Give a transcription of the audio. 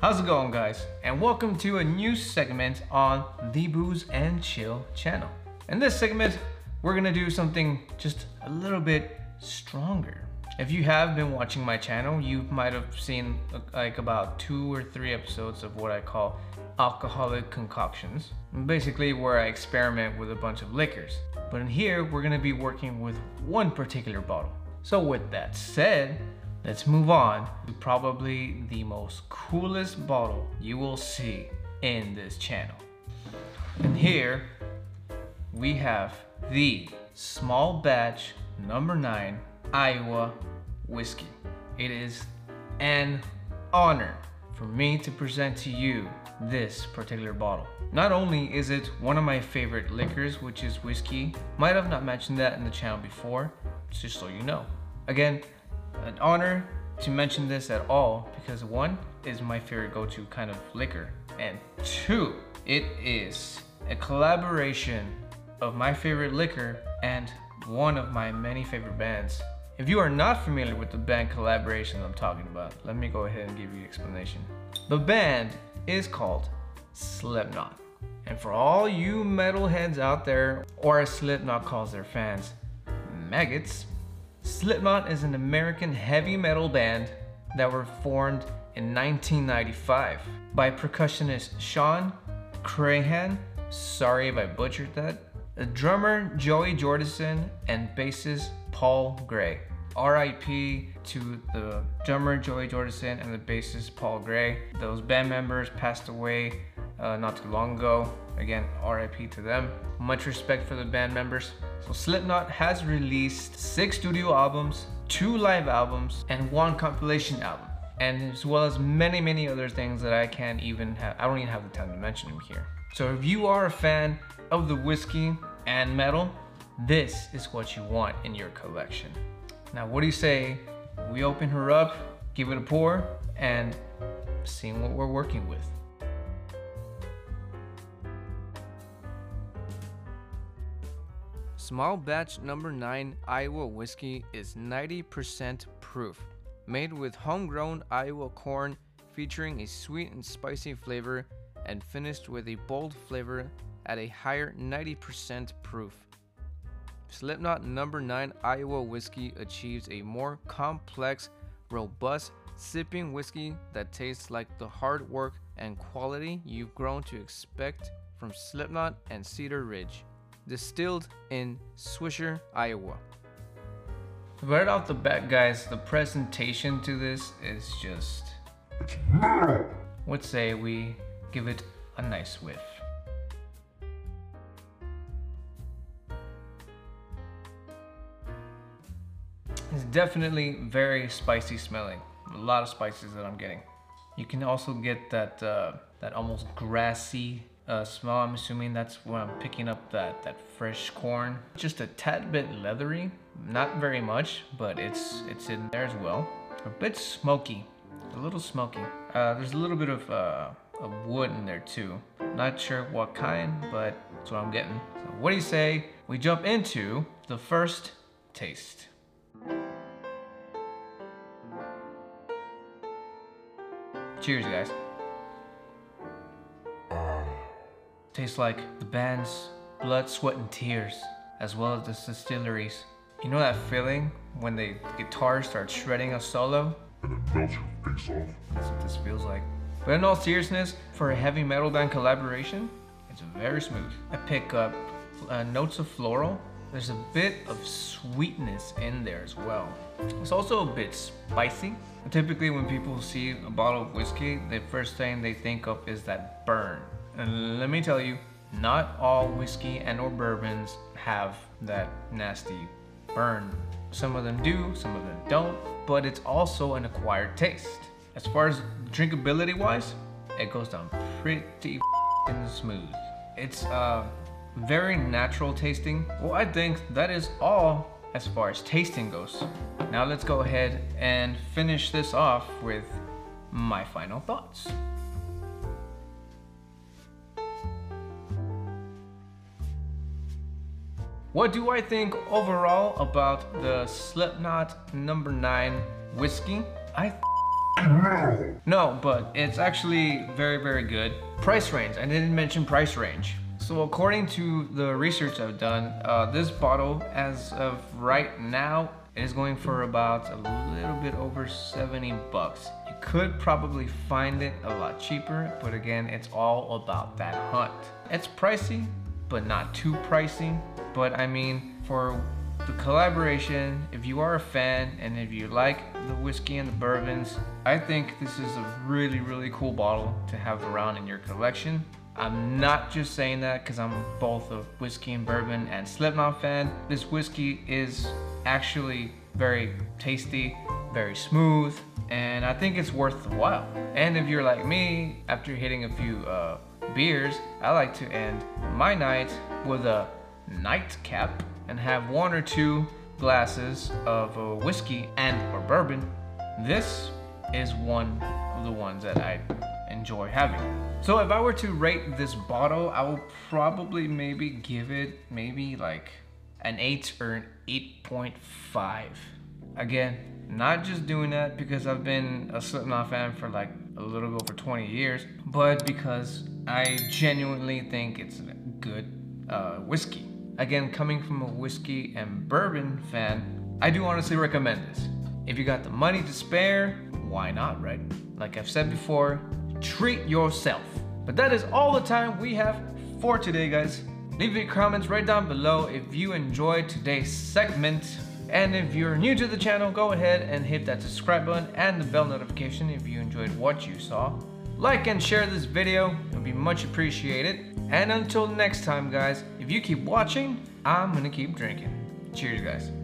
How's it going, guys? And welcome to a new segment on the Booze and Chill channel. In this segment, we're gonna do something just a little bit stronger. If you have been watching my channel, you might have seen like about 2 or 3 episodes of what I call alcoholic concoctions. Basically where I experiment with a bunch of liquors. But in here, we're gonna be working with one particular bottle. So with that said, let's move on to probably the most coolest bottle you will see in this channel. And here we have the small batch No.9 Iowa whiskey. It is an honor for me to present to you this particular bottle. Not only is it one of my favorite liquors, which is whiskey, might have not mentioned that in the channel before, just so you know. Again, an honor to mention this at all because 1 is my favorite go-to kind of liquor, and 2, it is a collaboration of my favorite liquor and one of my many favorite bands. If you are not familiar with the band collaboration I'm talking about, let me go ahead and give you an explanation. The band is called Slipknot, and for all you metalheads out there, or as Slipknot calls their fans, maggots, Slipknot is an American heavy metal band that were formed in 1995 by percussionist Sean Crahan, sorry if I butchered that, the drummer Joey Jordison, and bassist Paul Gray. R.I.P. to the drummer Joey Jordison and the bassist Paul Gray. Those band members passed away not too long ago. Again, R.I.P. to them. Much respect for the band members. So Slipknot has released 6 studio albums, 2 live albums, and 1 compilation album, and as well as many other things that I don't even have the time to mention them here. So if you are a fan of the whiskey and metal, this is what you want in your collection. Now, what do you say we open her up, give it a pour, and see what we're working with? Small batch No.9 Iowa whiskey is 90% proof, made with homegrown Iowa corn, featuring a sweet and spicy flavor, and finished with a bold flavor at a higher 90% proof. Slipknot No.9 Iowa whiskey achieves a more complex, robust sipping whiskey that tastes like the hard work and quality you've grown to expect from Slipknot and Cedar Ridge. Distilled in Swisher, Iowa. Right off the bat, guys, the presentation to this is just... let's say we give it a nice whiff. It's definitely very spicy smelling. A lot of spices that I'm getting. You can also get that almost grassy smell. I'm assuming that's when I'm picking up that fresh corn. Just a tad bit leathery, not very much, but it's in there as well. A bit smoky, a little smoky. There's a little bit of wood in there too. Not sure what kind, but that's what I'm getting. So what do you say we jump into the first taste? Cheers, guys. Tastes like the band's blood, sweat, and tears, as well as the distilleries. You know that feeling when the guitar starts shredding a solo? And it melts your face off. That's what this feels like. But in all seriousness, for a heavy metal band collaboration, it's very smooth. I pick up notes of floral. There's a bit of sweetness in there as well. It's also a bit spicy. Typically when people see a bottle of whiskey, the first thing they think of is that burn. And let me tell you, not all whiskey and or bourbons have that nasty burn. Some of them do, some of them don't, but it's also an acquired taste. As far as drinkability wise, it goes down pretty smooth. It's very natural tasting. Well, I think that is all as far as tasting goes. Now let's go ahead and finish this off with my final thoughts. What do I think overall about the Slipknot No.9 Whiskey? I No, but it's actually very, very good. Price range, I didn't mention price range. So according to the research I've done, this bottle as of right now is going for about a little bit over 70 bucks. You could probably find it a lot cheaper, but again, it's all about that hunt. It's pricey, but not too pricey. But I mean, for the collaboration, if you are a fan and if you like the whiskey and the bourbons, I think this is a really, really cool bottle to have around in your collection. I'm not just saying that because I'm both a whiskey and bourbon and Slipknot fan. This whiskey is actually very tasty, very smooth, and I think it's worth the while. And if you're like me, after hitting a few beers, I like to end my night with a nightcap and have 1 or 2 glasses of whiskey and or bourbon. This is one of the ones that I enjoy having. So if I were to rate this bottle, I will probably maybe give it maybe like an 8 or an 8.5. Again, not just doing that because I've been a Slipknot fan for like a little over 20 years, but because I genuinely think it's a good whiskey. Again, coming from a whiskey and bourbon fan, I do honestly recommend this. If you got the money to spare, why not, right? Like I've said before, treat yourself. But that is all the time we have for today, guys. Leave your comments right down below if you enjoyed today's segment. And if you're new to the channel, go ahead and hit that subscribe button and the bell notification if you enjoyed what you saw. Like and share this video, it would be much appreciated. And until next time, guys, if you keep watching, I'm gonna keep drinking. Cheers, guys.